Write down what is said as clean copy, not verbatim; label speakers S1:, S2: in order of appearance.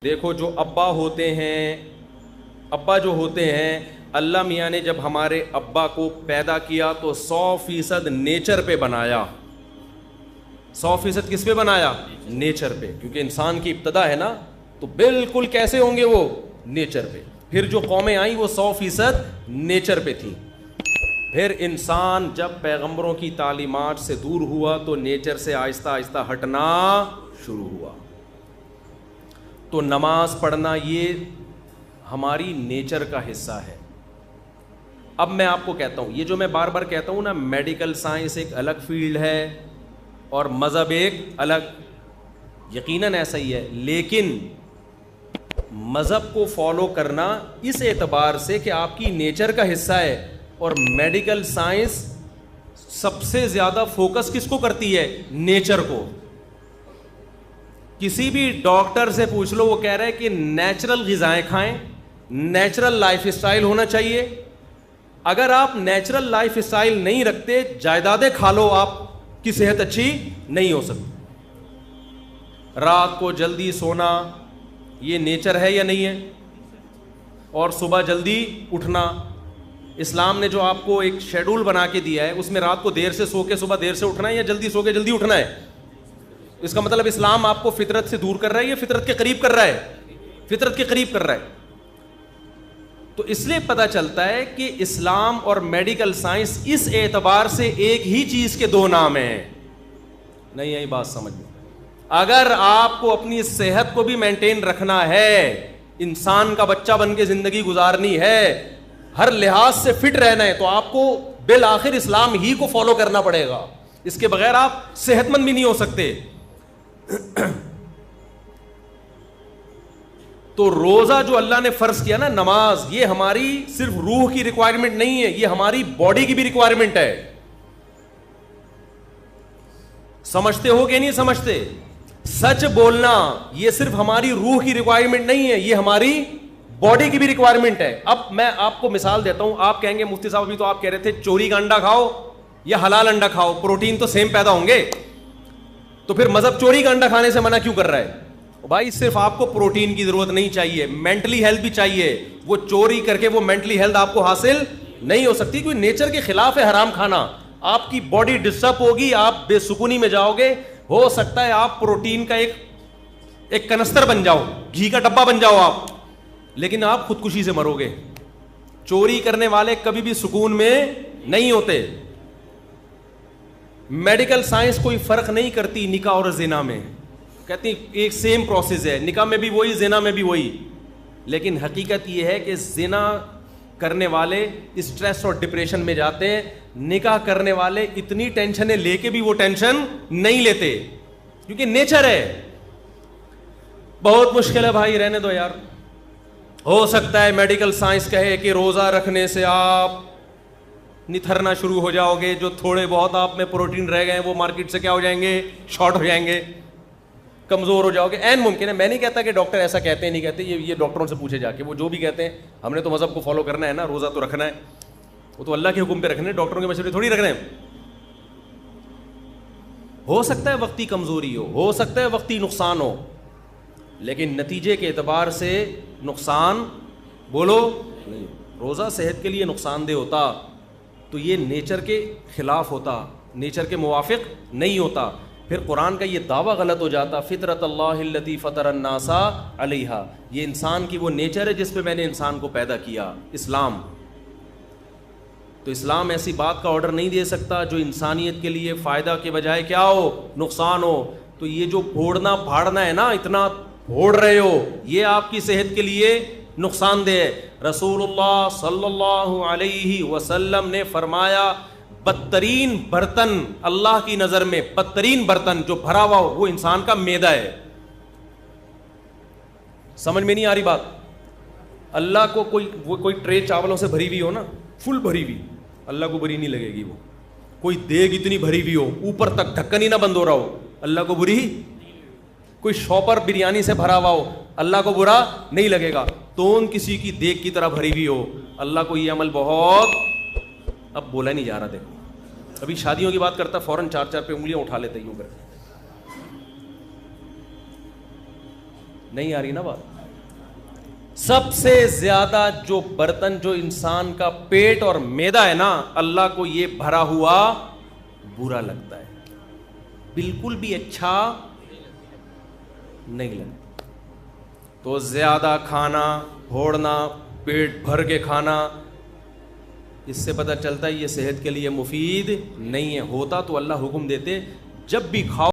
S1: دیکھو جو ابا ہوتے ہیں، ابا جو ہوتے ہیں، اللہ میاں نے جب ہمارے ابا کو پیدا کیا تو 100% نیچر پہ بنایا. 100% کس پہ بنایا؟ نیچر پہ. کیونکہ انسان کی ابتدا ہے نا، تو بالکل کیسے ہوں گے وہ؟ نیچر پہ. پھر جو قومیں آئیں وہ 100% نیچر پہ تھیں. پھر انسان جب پیغمبروں کی تعلیمات سے دور ہوا تو نیچر سے آہستہ آہستہ ہٹنا شروع ہوا. تو نماز پڑھنا یہ ہماری نیچر کا حصہ ہے. اب میں آپ کو کہتا ہوں، یہ جو میں بار بار کہتا ہوں نا، میڈیکل سائنس ایک الگ فیلڈ ہے اور مذہب ایک الگ، یقیناً ایسا ہی ہے. لیکن مذہب کو فالو کرنا اس اعتبار سے کہ آپ کی نیچر کا حصہ ہے، اور میڈیکل سائنس سب سے زیادہ فوکس کس کو کرتی ہے؟ نیچر کو. کسی بھی ڈاکٹر سے پوچھ لو، وہ کہہ رہے ہیں کہ نیچرل غذائیں کھائیں، نیچرل لائف اسٹائل ہونا چاہیے. اگر آپ نیچرل لائف اسٹائل نہیں رکھتے، جائیدادیں کھا لو، آپ کی صحت اچھی نہیں ہو سکتی. رات کو جلدی سونا یہ نیچر ہے یا نہیں ہے؟ اور صبح جلدی اٹھنا، اسلام نے جو آپ کو ایک شیڈول بنا کے دیا ہے، اس میں رات کو دیر سے سو کے صبح دیر سے اٹھنا ہے یا جلدی سو کے جلدی اٹھنا ہے؟ اس کا مطلب اسلام آپ کو فطرت سے دور کر رہا ہے یا فطرت کے قریب کر رہا ہے؟ فطرت کے قریب کر رہا ہے. تو اس لیے پتہ چلتا ہے کہ اسلام اور میڈیکل سائنس اس اعتبار سے ایک ہی چیز کے دو نام ہیں. نہیں یہی بات سمجھ میں. اگر آپ کو اپنی صحت کو بھی مینٹین رکھنا ہے، انسان کا بچہ بن کے زندگی گزارنی ہے، ہر لحاظ سے فٹ رہنا ہے، تو آپ کو بالآخر اسلام ہی کو فالو کرنا پڑے گا. اس کے بغیر آپ صحت مند بھی نہیں ہو سکتے. تو روزہ جو اللہ نے فرض کیا نا، نماز، یہ ہماری صرف روح کی ریکوائرمنٹ نہیں ہے، یہ ہماری باڈی کی بھی ریکوائرمنٹ ہے. سمجھتے ہو کہ نہیں سمجھتے؟ سچ بولنا یہ صرف ہماری روح کی ریکوائرمنٹ نہیں ہے، یہ ہماری باڈی کی بھی ریکوائرمنٹ ہے. اب میں آپ کو مثال دیتا ہوں. آپ کہیں گے مفتی صاحب ابھی تو آپ کہہ رہے تھے چوری کا انڈا کھاؤ یا حلال انڈا کھاؤ، پروٹین تو سیم پیدا ہوں گے، تو پھر مذہب چوری کا انڈا کھانے سے منع کیوں کر رہا ہے؟ بھائی صرف آپ کو پروٹین کی ضرورت نہیں چاہیے، مینٹلی ہیلتھ بھی چاہیے. وہ چوری کر کے وہ مینٹلی ہیلتھ آپ کو حاصل نہیں ہو سکتی، کیونکہ نیچر کے خلاف ہے حرام کھانا. آپ کی باڈی ڈسٹرب ہوگی، آپ بے سکونی میں جاؤ گے. ہو سکتا ہے آپ پروٹین کا ایک کنستر بن جاؤ، گھی کا ڈبہ بن جاؤ آپ، لیکن آپ خودکشی سے مرو گے. چوری کرنے والے کبھی بھی سکون میں نہیں ہوتے. میڈیکل سائنس کوئی فرق نہیں کرتی نکاح اور زنا میں، کہتی ایک سیم پروسیس ہے، نکاح میں بھی وہی، زنا میں بھی وہی. لیکن حقیقت یہ ہے کہ زنا کرنے والے اسٹریس اور ڈپریشن میں جاتے ہیں، نکاح کرنے والے اتنی ٹینشنیں لے کے بھی وہ ٹینشن نہیں لیتے، کیونکہ نیچر ہے. بہت مشکل ہے بھائی، رہنے دو یار. ہو سکتا ہے میڈیکل سائنس کہے کہ روزہ رکھنے سے آپ نتھرنا شروع ہو جاؤ گے، جو تھوڑے بہت آپ میں پروٹین رہ گئے ہیں وہ مارکیٹ سے کیا ہو جائیں گے؟ شارٹ ہو جائیں گے، کمزور ہو جاؤ گے. این ممکن ہے. میں نہیں کہتا کہ ڈاکٹر ایسا کہتے ہیں نہیں کہتے، یہ ڈاکٹروں سے پوچھے جا کے، وہ جو بھی کہتے ہیں. ہم نے تو مذہب کو فالو کرنا ہے نا، روزہ تو رکھنا ہے، وہ تو اللہ کے حکم پہ رکھنے ہیں، ڈاکٹروں کے مشورے تھوڑی رکھنے ہیں. ہو سکتا ہے وقتی کمزوری ہو سکتا ہے وقتی نقصان ہو، لیکن نتیجے کے اعتبار سے نقصان بولو نہیں. روزہ صحت کے لیے نقصان دہ ہوتا تو یہ نیچر کے خلاف ہوتا، نیچر کے موافق نہیں ہوتا. پھر قرآن کا یہ دعویٰ غلط ہو جاتا، فطرت اللہ التی فطر الناس علیہا، یہ انسان کی وہ نیچر ہے جس پہ میں نے انسان کو پیدا کیا، اسلام. تو اسلام ایسی بات کا آرڈر نہیں دے سکتا جو انسانیت کے لیے فائدہ کے بجائے کیا ہو؟ نقصان ہو. تو یہ جو پھوڑنا پھاڑنا ہے نا، اتنا پھوڑ رہے ہو، یہ آپ کی صحت کے لیے نقصان دہ ہے. رسول اللہ صلی اللہ علیہ وسلم نے فرمایا بدترین برتن اللہ کی نظر میں، بدترین برتن جو بھرا ہوا ہو وہ انسان کا معدہ ہے. سمجھ میں نہیں آ رہی بات؟ اللہ کو کوئی ٹرے چاولوں سے بھری ہوئی ہو نا، فل بھری ہوئی، اللہ کو بری نہیں لگے گی. وہ کوئی دیگ اتنی بھری ہوئی ہو، اوپر تک ڈھکن ہی نہ بند ہو رہا ہو، اللہ کو بری. کوئی شاپر بریانی سے بھرا ہوا ہو، اللہ کو برا نہیں لگے گا. تون کسی کی دیگ کی طرح بھری ہوئی ہو، اللہ کو یہ عمل بہت، اب بولا نہیں جا رہا. دیکھو ابھی شادیوں کی بات کرتا فوراً چار چار پہ انگلیاں اٹھا لیتے یوں کر. نہیں آ رہی نا بات؟ سب سے زیادہ جو برتن جو انسان کا پیٹ اور معدہ ہے نا، اللہ کو یہ بھرا ہوا برا لگتا ہے، بالکل بھی اچھا نہیں لگتا۔ تو زیادہ کھانا، پھوڑنا، پیٹ بھر کے کھانا، اس سے پتہ چلتا ہے یہ صحت کے لیے مفید نہیں ہے۔ ہوتا تو اللہ حکم دیتے جب بھی کھاؤ